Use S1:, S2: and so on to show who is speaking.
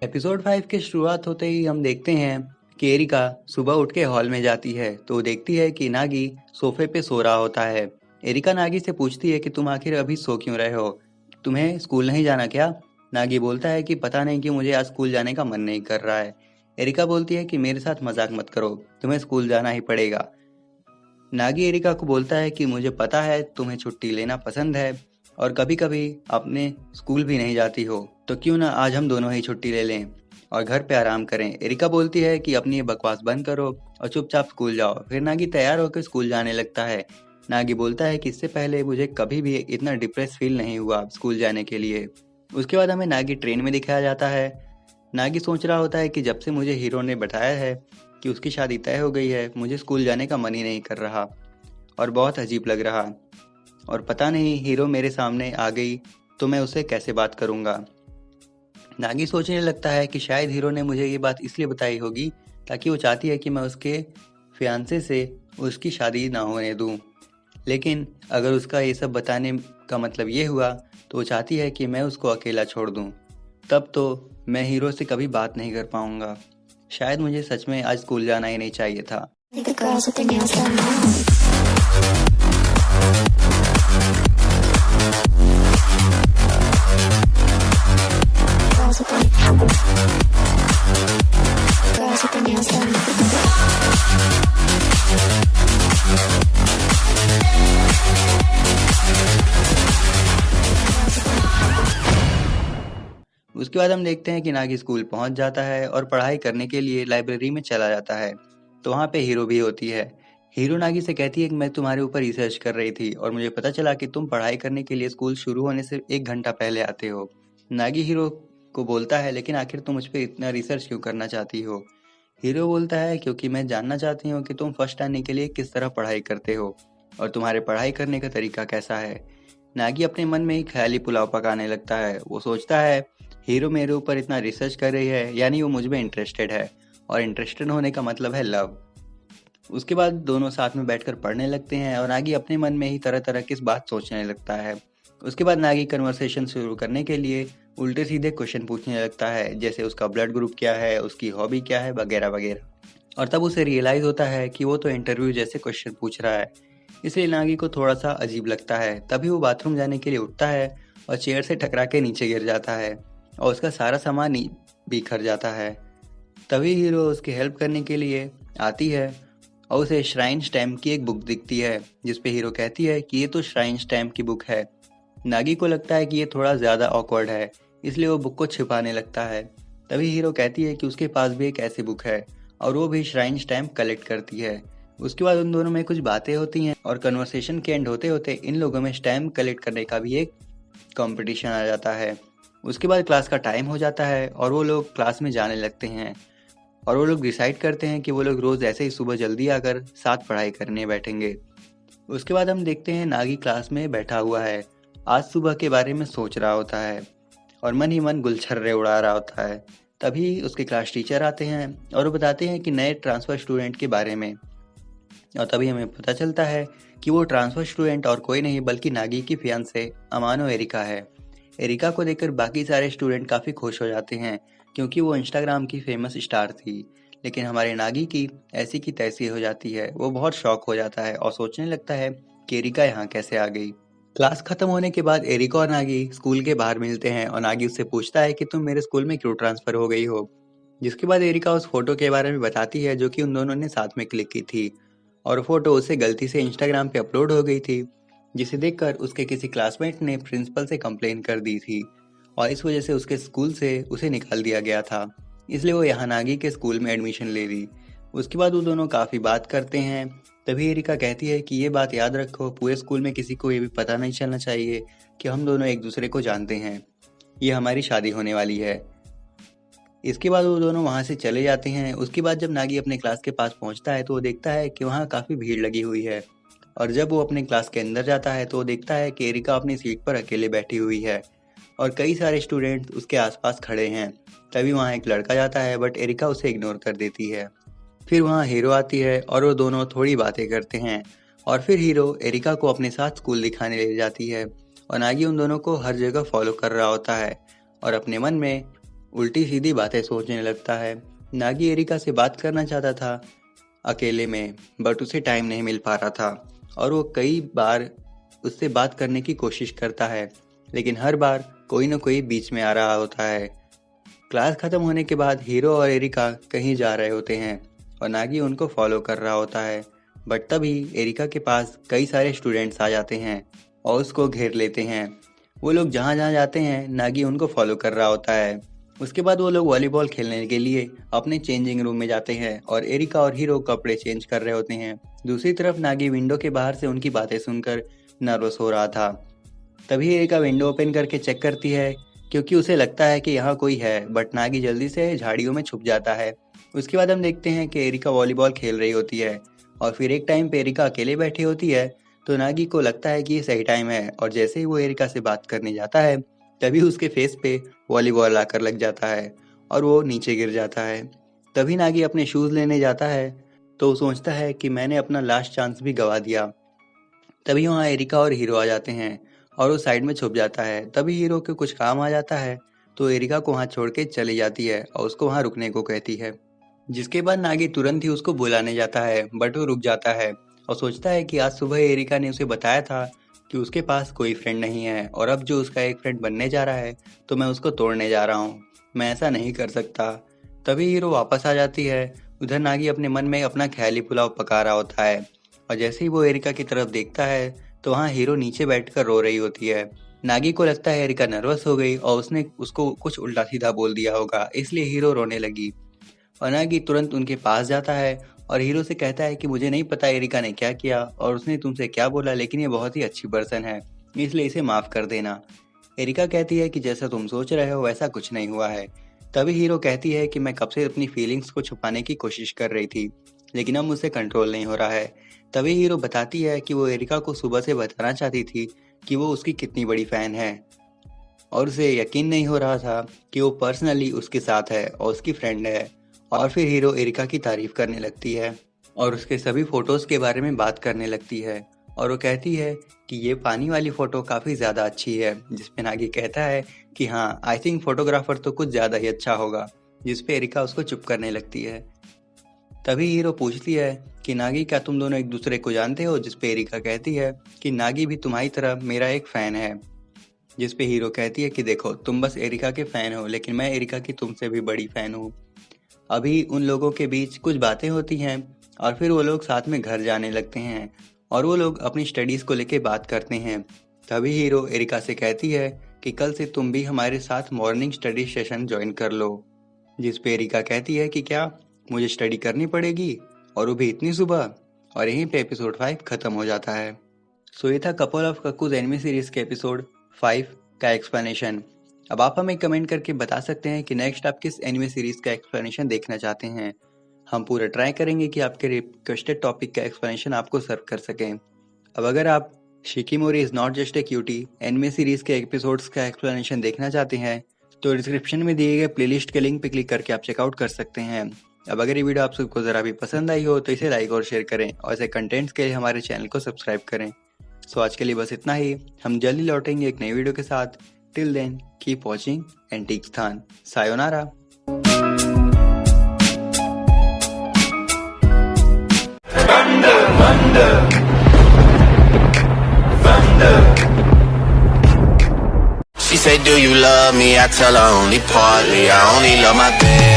S1: Episode 5 की शुरुआत होते ही हम देखते हैं कि एरिका सुबह उठ के हॉल में जाती है तो देखती है कि नागी सोफे पे सो रहा होता है। एरिका नागी से पूछती है कि तुम आखिर अभी सो क्यों रहे हो, तुम्हें स्कूल नहीं जाना क्या? नागी बोलता है कि पता नहीं कि मुझे आज स्कूल जाने का मन नहीं कर रहा है। एरिका बोलती है कि मेरे साथ मजाक मत करो, तुम्हें स्कूल जाना ही पड़ेगा। नागी एरिका को बोलता है कि मुझे पता है तुम्हें छुट्टी लेना पसंद है और कभी कभी अपने स्कूल भी नहीं जाती हो, तो क्यों ना आज हम दोनों ही छुट्टी ले लें और घर पे आराम करें। एरिका बोलती है कि अपनी ये बकवास बंद करो और चुपचाप स्कूल जाओ। फिर नागी तैयार होकर स्कूल जाने लगता है। नागी बोलता है कि इससे पहले मुझे कभी भी इतना डिप्रेस फील नहीं हुआ स्कूल जाने के लिए। उसके बाद हमें नागी ट्रेन में दिखाया जाता है। नागी सोच रहा होता है कि जब से मुझे हीरो ने बताया है कि उसकी शादी तय हो गई है, मुझे स्कूल जाने का मन ही नहीं कर रहा और बहुत अजीब लग रहा, और पता नहीं हीरो मेरे सामने आ गई तो मैं उससे कैसे बात करूंगा। नागी सोचने लगता है कि शायद हीरो ने मुझे ये बात इसलिए बताई होगी ताकि वो चाहती है कि मैं उसके फियांसे से उसकी शादी ना होने दूं। लेकिन अगर उसका ये सब बताने का मतलब ये हुआ तो वो चाहती है कि मैं उसको अकेला छोड़ दूं। तब तो मैं हीरो से कभी बात नहीं कर पाऊंगा। शायद मुझे सच में आज स्कूल जाना ही नहीं चाहिए था।
S2: The girls with their nails done now. Girls with their nails done.
S1: उसके बाद हम देखते हैं कि नागी स्कूल पहुंच जाता है और पढ़ाई करने के लिए लाइब्रेरी में चला जाता है। तो वहाँ पे हीरो भी होती है। हीरो नागी से कहती है कि मैं तुम्हारे ऊपर रिसर्च कर रही थी और मुझे पता चला कि तुम पढ़ाई करने के लिए स्कूल शुरू होने से 1 घंटा पहले आते हो। नागी हीरो को बोलता है, लेकिन आखिर तुम मुझ पर इतना रिसर्च क्यों करना चाहती हो? हीरो बोलता है, क्योंकि मैं जानना चाहती हूँ कि तुम फर्स्ट आने के लिए किस तरह पढ़ाई करते हो और तुम्हारे पढ़ाई करने का तरीका कैसा है। नागी अपने मन में ही ख्याली पुलाव पकाने लगता है। वो सोचता है हीरो मेरे ऊपर इतना रिसर्च कर रही है, यानी वो मुझ में इंटरेस्टेड है, और इंटरेस्टेड होने का मतलब है लव। उसके बाद दोनों साथ में बैठकर पढ़ने लगते हैं और नागी अपने मन में ही तरह तरह की बात सोचने लगता है। उसके बाद नागी कन्वर्सेशन शुरू करने के लिए उल्टे सीधे क्वेश्चन पूछने लगता है, जैसे उसका ब्लड ग्रुप क्या है, उसकी हॉबी क्या है, वगैरह वगैरह। और तब उसे रियलाइज होता है कि वो तो इंटरव्यू जैसे क्वेश्चन पूछ रहा है, इसलिए नागी को थोड़ा सा अजीब लगता है। तभी वो बाथरूम जाने के लिए उठता है और चेयर से टकरा के नीचे गिर जाता है और उसका सारा सामान बिखर जाता है। तभी हीरो उसकी हेल्प करने के लिए आती है और उसे श्राइन स्टैम्प की एक बुक दिखती है, जिसपे हीरो कहती है कि ये तो श्राइन स्टैम्प की बुक है। नागी को लगता है कि ये थोड़ा ज़्यादा ऑकवर्ड है, इसलिए वो बुक को छिपाने लगता है। तभी हीरो कहती है कि उसके पास भी एक ऐसी बुक है और वो भी श्राइन स्टैम्प कलेक्ट करती है। उसके बाद उन दोनों में कुछ बातें होती हैं और कन्वर्सेशन के एंड होते होते इन लोगों में स्टैम्प कलेक्ट करने का भी एक कंपटीशन आ जाता है। उसके बाद क्लास का टाइम हो जाता है और वो लोग क्लास में जाने लगते हैं और वो लोग डिसाइड करते हैं कि वो लोग रोज़ ऐसे ही सुबह जल्दी आकर साथ पढ़ाई करने बैठेंगे। उसके बाद हम देखते हैं नागी क्लास में बैठा हुआ है, आज सुबह के बारे में सोच रहा होता है और मन ही मन गुलछर्रे उड़ा रहा होता है। तभी उसके क्लास टीचर आते हैं और वो बताते हैं कि नए ट्रांसफ़र स्टूडेंट के बारे में, और तभी हमें पता चलता है कि वो ट्रांसफ़र स्टूडेंट और कोई नहीं बल्कि नागी की फियांसे अमानो एरिका है। एरिका को देखकर बाकी सारे स्टूडेंट काफ़ी खुश हो जाते हैं क्योंकि वो इंस्टाग्राम की फेमस स्टार थी। लेकिन हमारे नागी की ऐसी की तैसी हो जाती है। वो बहुत शॉक हो जाता है और सोचने लगता है कि एरिका यहाँ कैसे आ गई। क्लास खत्म होने के बाद एरिका और नागी स्कूल के बाहर मिलते हैं और नागी उससे पूछता है कि तुम मेरे स्कूल में क्यों ट्रांसफ़र हो गई हो। जिसके बाद एरिका उस फोटो के बारे में बताती है जो कि उन दोनों ने साथ में क्लिक की थी, और फोटो उसे गलती से इंस्टाग्राम पे अपलोड हो गई थी, जिसे देखकर उसके किसी क्लासमेट ने प्रिंसिपल से कंप्लेन कर दी थी और इस वजह से उसके स्कूल से उसे निकाल दिया गया था। इसलिए वो यहाँ नागी के स्कूल में एडमिशन ले ली। उसके बाद वो दोनों काफ़ी बात करते हैं। तभी एरिका कहती है कि ये बात याद रखो, पूरे स्कूल में किसी को ये भी पता नहीं चलना चाहिए कि हम दोनों एक दूसरे को जानते हैं, ये हमारी शादी होने वाली है। इसके बाद वो दोनों वहाँ से चले जाते हैं। उसके बाद जब नागी अपने क्लास के पास पहुँचता है तो वो देखता है कि वहाँ काफ़ी भीड़ लगी हुई है, और जब वो अपने क्लास के अंदर जाता है तो वो देखता है कि एरिका अपनी सीट पर अकेले बैठी हुई है और कई सारे स्टूडेंट उसके आसपास खड़े हैं। तभी वहाँ एक लड़का जाता है बट एरिका उसे इग्नोर कर देती है। फिर वहाँ हीरो आती है और वो दोनों थोड़ी बातें करते हैं और फिर हीरो एरिका को अपने साथ स्कूल दिखाने ले जाती है और नागी उन दोनों को हर जगह फॉलो कर रहा होता है और अपने मन में उल्टी सीधी बातें सोचने लगता है। नागी एरिका से बात करना चाहता था अकेले में, बट उसे टाइम नहीं मिल पा रहा था और वो कई बार उससे बात करने की कोशिश करता है, लेकिन हर बार कोई न कोई बीच में आ रहा होता है। क्लास खत्म होने के बाद हीरो और एरिका कहीं जा रहे होते हैं और नागी उनको फॉलो कर रहा होता है, बट तभी एरिका के पास कई सारे स्टूडेंट्स आ जाते हैं और उसको घेर लेते हैं। वो लोग जहाँ जहाँ जाते हैं नागी उनको फॉलो कर रहा होता है। उसके बाद वो लोग वॉलीबॉल खेलने के लिए अपने चेंजिंग रूम में जाते हैं और एरिका और हीरो कपड़े चेंज कर रहे होते हैं। दूसरी तरफ नागी विंडो के बाहर से उनकी बातें सुनकर नर्वस हो रहा था। तभी एरिका विंडो ओपन करके चेक करती है क्योंकि उसे लगता है कि यहाँ कोई है, बट नागी जल्दी से झाड़ियों में छुप जाता है। उसके बाद हम देखते हैं कि एरिका वॉलीबॉल खेल रही होती है और फिर एक टाइम पे एरिका अकेले बैठी होती है, तो नागी को लगता है कि ये सही टाइम है और जैसे ही वो एरिका से बात करने जाता है तभी उसके फेस पे वॉलीबॉल आकर लग जाता है और वो नीचे गिर जाता है। तभी नागी अपने शूज़ लेने जाता है तो वो सोचता है कि मैंने अपना लास्ट चांस भी गवा दिया। तभी वहाँ एरिका और हीरो आ जाते हैं और वो साइड में छुप जाता है। तभी हीरो को कुछ काम आ जाता है तो एरिका को वहाँ छोड़ के चली जाती है और उसको वहाँ रुकने को कहती है, जिसके बाद नागी तुरंत ही उसको बुलाने जाता है, बट वो रुक जाता है और सोचता है कि आज सुबह एरिका ने उसे बताया था कि उसके पास कोई फ्रेंड नहीं है और अब जो उसका एक फ्रेंड बनने जा रहा है तो मैं उसको तोड़ने जा रहा हूँ, मैं ऐसा नहीं कर सकता। तभी हीरो वापस आ जाती है। उधर नागी अपने मन में अपना ख्याली पुलाव पका रहा होता है और जैसे ही वो एरिका की तरफ देखता है तो वहाँ हीरो नीचे बैठकर रो रही होती है। नागी को लगता है एरिका नर्वस हो गई और उसने उसको कुछ उल्टा सीधा बोल दिया होगा, इसलिए हीरो रोने लगी और नागी तुरंत उनके पास जाता है और हीरो से कहता है कि मुझे नहीं पता एरिका ने क्या किया और उसने तुमसे क्या बोला, लेकिन ये बहुत ही अच्छी पर्सन है, इसलिए इसे माफ़ कर देना। एरिका कहती है कि जैसा तुम सोच रहे हो वैसा कुछ नहीं हुआ है। तभी हीरो कहती है कि मैं कब से अपनी फीलिंग्स को छुपाने की कोशिश कर रही थी, लेकिन अब मुझसे कंट्रोल नहीं हो रहा है। तभी हीरो बताती है कि वो एरिका को सुबह से बताना चाहती थी कि वो उसकी कितनी बड़ी फ़ैन है और उसे यकीन नहीं हो रहा था कि वो पर्सनली उसके साथ है और उसकी फ्रेंड है। और फिर हीरो एरिका की तारीफ करने लगती है और उसके सभी फोटोज़ के बारे में बात करने लगती है और वो कहती है कि ये पानी वाली फ़ोटो काफ़ी ज़्यादा अच्छी है, जिसपे नागी कहता है कि हाँ आई थिंक फोटोग्राफर तो कुछ ज़्यादा ही अच्छा होगा, जिसपे एरिका उसको चुप करने लगती है। तभी हीरो पूछती है कि नागी क्या तुम दोनों एक दूसरे को जानते हो, जिसपे एरिका कहती है कि नागी भी तुम्हारी तरह मेरा एक फ़ैन है, जिसपे हीरो कहती है कि देखो तुम बस एरिका के फ़ैन हो, लेकिन मैं एरिका की तुमसे भी बड़ी फ़ैन हूँ। अभी उन लोगों के बीच कुछ बातें होती हैं और फिर वो लोग साथ में घर जाने लगते हैं और वो लोग अपनी स्टडीज़ को लेके बात करते हैं। तभी हीरो एरिका से कहती है कि कल से तुम भी हमारे साथ मॉर्निंग स्टडी सेशन ज्वाइन कर लो, जिस पे एरिका कहती है कि क्या मुझे स्टडी करनी पड़ेगी और वो भी इतनी सुबह। और यहीं पे एपिसोड 5 खत्म हो जाता है। सो ये था कपल ऑफ कक्कूज एनिमे सीरीज के एपिसोड 5 का एक्सप्लेनेशन। अब आप हमें कमेंट करके बता सकते हैं कि नेक्स्ट आप किस एनिमे सीरीज का एक्सप्लेनेशन देखना चाहते हैं। हम पूरा ट्राई करेंगे कि आपके रिक्वेस्टेड टॉपिक का एक्सप्लेनेशन आपको सर्व कर सकें। अब अगर आप Shikimori is not just a cutie anime series के एपिसोड्स का एक्सप्लेनेशन देखना चाहते हैं तो डिस्क्रिप्शन में दिए गए प्लेलिस्ट के लिंक पर क्लिक करके आप चेकआउट कर सकते हैं। अब अगर ये वीडियो आप सबको ज़रा भी पसंद आई हो तो इसे लाइक और शेयर करें और ऐसे कंटेंट्स के लिए हमारे चैनल को सब्सक्राइब करें। सो आज के लिए बस इतना ही। हम जल्दी लौटेंगे एक नई वीडियो के साथ। Till then keep watching antique Sthan. सायोनारा।
S3: She said, do you love me? I tell her only partly. I only love my bed.